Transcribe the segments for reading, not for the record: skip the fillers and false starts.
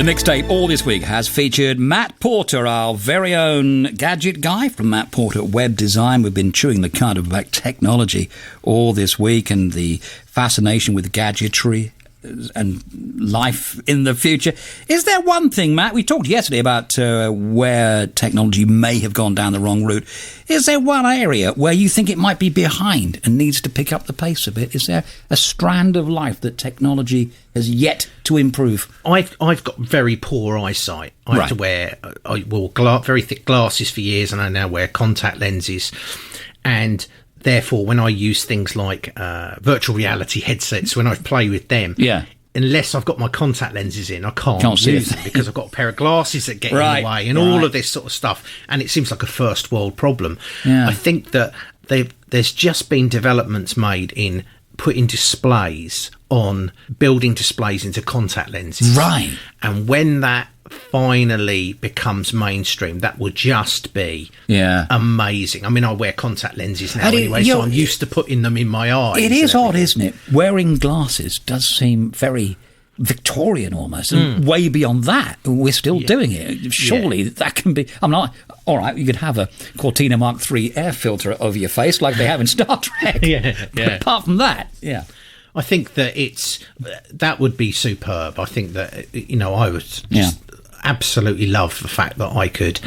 The mixtape all this week has featured Matt Porter, our very own gadget guy from Matt Porter Web Design. We've been chewing the cud about technology all this week and the fascination with gadgetry and life in the future. Is there one thing, Matt, we talked yesterday about where technology may have gone down the wrong route. Is there one area where you think it might be behind and needs to pick up the pace a bit? Is there a strand of life that technology has yet to improve? I've got very poor eyesight. I have to wear very thick glasses for years, and I now wear contact lenses. And therefore, when I use things like virtual reality headsets, when I play with them, unless I've got my contact lenses in, I can't use them because I've got a pair of glasses that get in the way and all of this sort of stuff. And it seems like a first world problem. Yeah. I think that there's just been developments made in putting displays on, building displays into contact lenses. Right. And when that finally becomes mainstream, that would just be amazing. I mean, I wear contact lenses now anyway, so I'm used to putting them in my eyes. It is odd, isn't it? Wearing glasses does seem very Victorian almost, and way beyond that, we're still doing it. Surely that can be... I'm not... All right, you could have a Cortina Mark III air filter over your face like they have in Star Trek. But apart from that, I think that that would be superb. I think that, I would just absolutely love the fact that I could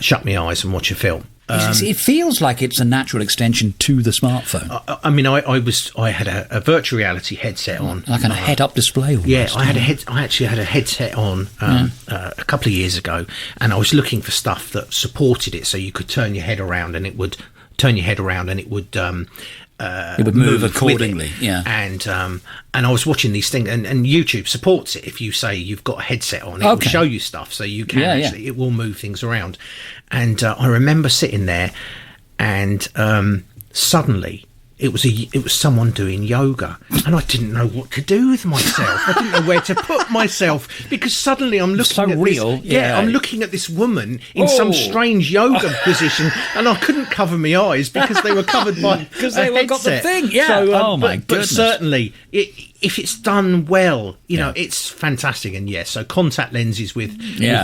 shut my eyes and watch a film. It feels like it's a natural extension to the smartphone. I mean, I had a virtual reality headset on, like a head-up display. Almost. I actually had a headset on a couple of years ago, and I was looking for stuff that supported it, so you could turn your head around, and it would move accordingly. And I was watching these things, and YouTube supports it. If you say you've got a headset on, it will show you stuff, so you can it will move things around. And I remember sitting there, and suddenly it was someone doing yoga, and I didn't know what to do with myself. I didn't know where to put myself, because suddenly I'm looking I'm looking at this woman in some strange yoga position, and I couldn't cover my eyes because they were covered by because they got the thing. So, my goodness. But certainly, if it's done well, it's fantastic. And so contact lenses with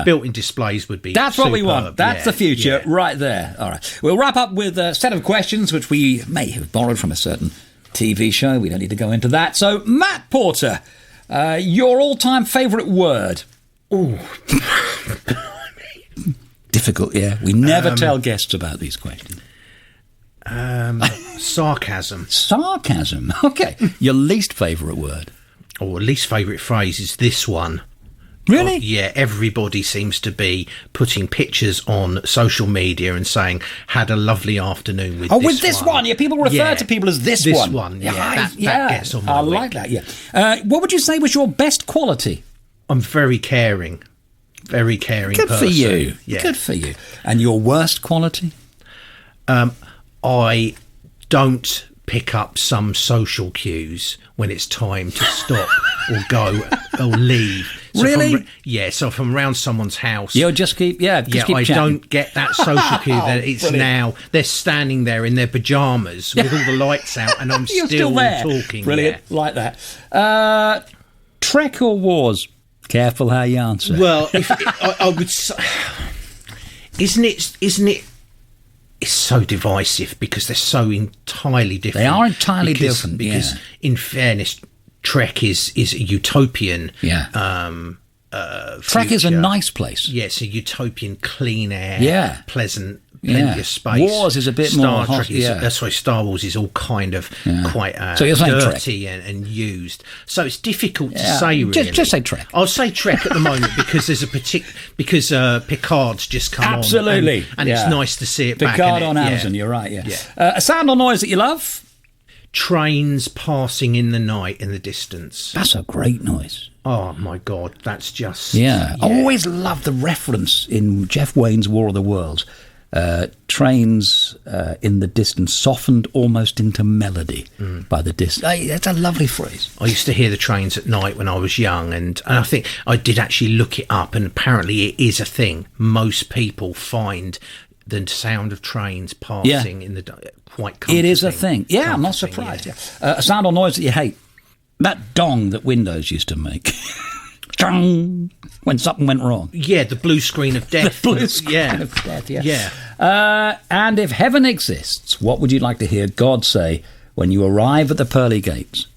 built-in displays would be That's superb. What we want. That's the future right there. All right. We'll wrap up with a set of questions which we may have borrowed from a certain TV show. We don't need to go into that. So, Matt Porter, your all-time favourite word? Oh, difficult, We never tell guests about these questions. Sarcasm. Sarcasm. Okay. Your least favourite word? Or least favourite phrase is this one. Really? Everybody seems to be putting pictures on social media and saying, had a lovely afternoon with this one. Yeah, people refer to people as this one. This one, that gets on my wing. I like that, what would you say was your best quality? I'm very caring. Very caring Good person. For you. Yeah. Good for you. And your worst quality? I don't pick up some social cues when it's time to stop or go or leave. So really? So if I'm around someone's house... You'll just keep I chatting. don't get that social cue that it's now... They're standing there in their pyjamas with all the lights out, and I'm still there. Talking. Brilliant. Like that. Trek or Wars? Careful how you answer. Well, I would say... Isn't it... It's so divisive because they're so entirely different. They are entirely different. Because, in fairness, Trek is a utopian. Trek is a nice place. It's a utopian, clean air, pleasant, plenty of space. Wars is a bit more hot. That's why Star Wars is all kind of quite so you're saying dirty and used. So it's difficult to say. Really, just say Trek. I'll say Trek at the moment because there's because Picard's just come on, and it's nice to see it Picard back. on Amazon. You're right. A sound or noise that you love? Trains passing in the night in the distance. That's a great noise. Oh my God, that's just I always love the reference in Jeff Wayne's War of the Worlds. Trains in the distance softened almost into melody by the distance. That's a lovely phrase. I used to hear the trains at night when I was young, and I think I did actually look it up, and apparently it is a thing. Most people find the sound of trains passing in the quite comforting. It is a thing. I'm not surprised. A sound or noise that you hate? That dong that Windows used to make. Chung, when something went wrong. Yeah, the blue screen of death. The blue screen of death, yeah. Yeah. And if heaven exists, what would you like to hear God say when you arrive at the pearly gates?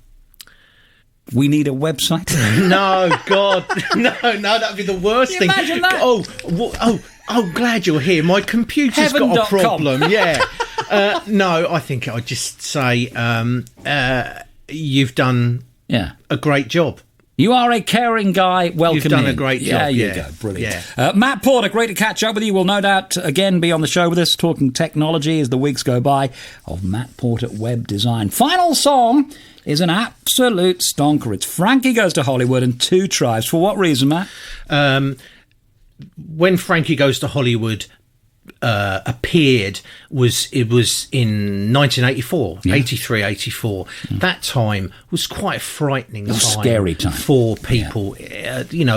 We need a website. No, God. No, that'd be the worst thing. Imagine that. Oh, glad you're here. My computer's got a problem. Yeah. No, I think I'd just say you've done a great job. You are a caring guy. Welcome. You've done a great job. There you go. Brilliant. Yeah. Matt Porter, great to catch up with you. We'll no doubt again be on the show with us talking technology as the weeks go by of Matt Porter Web Design. Final song is an absolute stonker. It's Frankie Goes to Hollywood and Two Tribes. For what reason, Matt? When Frankie Goes to Hollywood appeared it was in 1984, 83, 84. That time was quite a frightening time. Scary time. For people.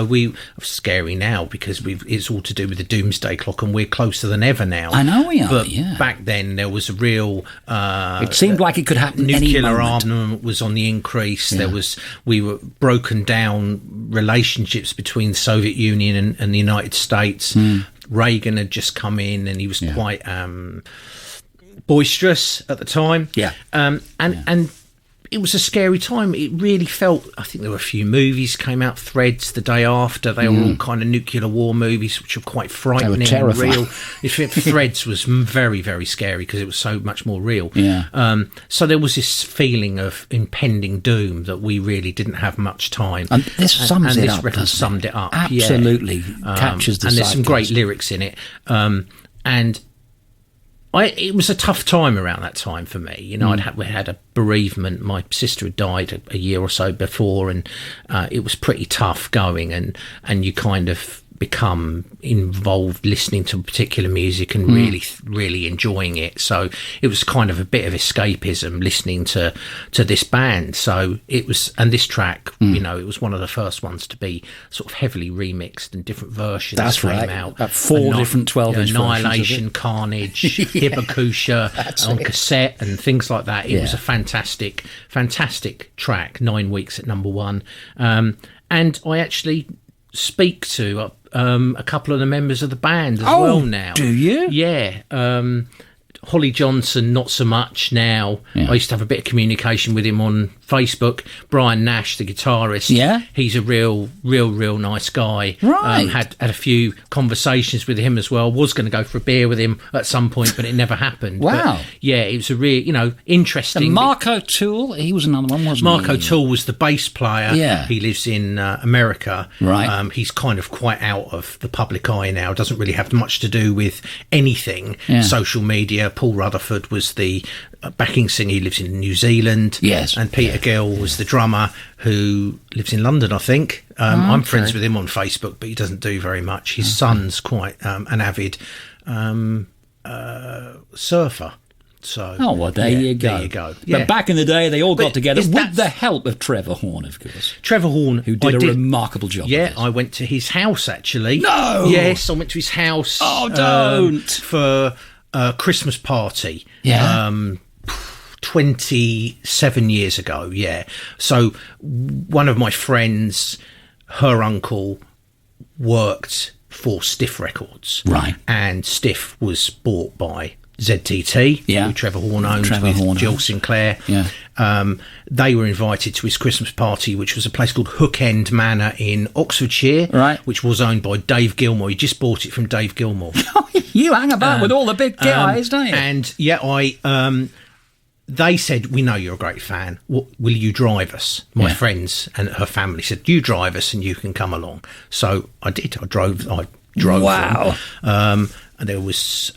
We scary now because it's all to do with the doomsday clock and we're closer than ever now. I know we are, but back then there was a real... it seemed like it could happen nuclear armament was on the increase. We were broken down relationships between the Soviet Union and the United States. Reagan had just come in and he was quite boisterous at the time. And it was a scary time. It really felt, I think there were a few movies came out, Threads the day after. They were all kind of nuclear war movies, which were quite frightening. They were terrifying. And real. Threads was very, very scary because it was so much more real. So there was this feeling of impending doom that we really didn't have much time. And this sums it up, record summed it up. Absolutely captures the and there's some great lyrics in it. It was a tough time around that time for me. We had a bereavement. My sister had died a year or so before, and it was pretty tough going. And you kind of become involved listening to particular music and really enjoying it. So it was kind of a bit of escapism listening to this band. So it was, and this track, it was one of the first ones to be sort of heavily remixed and different versions. That's came right. out. About 4 different 12-inch Annihilation, Carnage, Hibakusha on cassette and things like that. It was a fantastic track. 9 weeks at number 1. And I actually speak to a couple of the members of the band as well now. Do you? Yeah. Holly Johnson, not so much now. I used to have a bit of communication with him on Facebook. Brian Nash, the guitarist. Yeah. He's a real nice guy. Right. Had a few conversations with him as well. Was going to go for a beer with him at some point, but it never happened. Wow. But it was a real, interesting. And Mark O'Toole, he was another one, wasn't he? Mark O'Toole was the bass player. Yeah. He lives in America. Right. He's kind of quite out of the public eye now. Doesn't really have much to do with anything. Social media. Paul Rutherford was the backing singer. He lives in New Zealand. Yes. And Peter Gill was the drummer who lives in London, I think. I'm friends with him on Facebook, but he doesn't do very much. His son's quite an avid surfer. So, there you go. There you go. But back in the day, they all got together with the help of Trevor Horn, of course. Trevor Horn, who did a remarkable job. Yeah, I went to his house actually. No. Yes, I went to his house. Oh, don't for a Christmas party. Yeah. 27 years ago. Yeah. So one of my friends, her uncle, worked for Stiff Records. Right. And Stiff was bought by ZTT, who Trevor Horn owned with Jill Sinclair. Yeah. They were invited to his Christmas party, which was a place called Hookend Manor in Oxfordshire, which was owned by Dave Gilmore. He just bought it from Dave Gilmore. You hang about with all the big guys, don't you? And they said, "We know you're a great fan. Will you drive us?" My friends and her family said, "You drive us, and you can come along." So I did. I drove. Wow. Them. And there was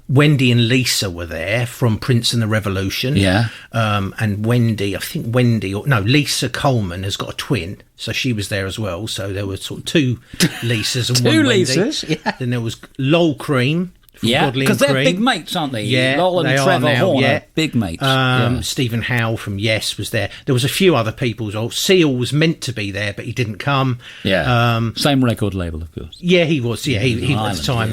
Wendy and Lisa were there from Prince and the Revolution. Yeah. And Lisa Coleman has got a twin, so she was there as well. So there were sort of 2 Lisas and one Wendy. 2 Lisas, yeah. Then there was Lol Cream. Because they're big mates, aren't they? Yeah, Lol and Trevor Horn are big mates. Stephen Howe from Yes was there. There was a few other people as well. Seal was meant to be there, but he didn't come. Yeah. Same record label, of course. Yeah, he was. Yeah, he was at the time.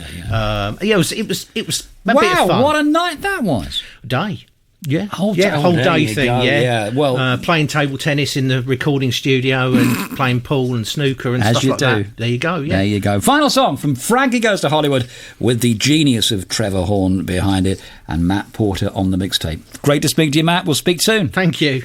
It was a bit of fun. Wow, what a night that was. Day. Yeah, whole day thing. Go. Yeah, well, playing table tennis in the recording studio and playing pool and snooker and stuff like that. There you go. Yeah, there you go. Final song from Frankie Goes to Hollywood, with the genius of Trevor Horn behind it and Matt Porter on the mixtape. Great to speak to you, Matt. We'll speak soon. Thank you.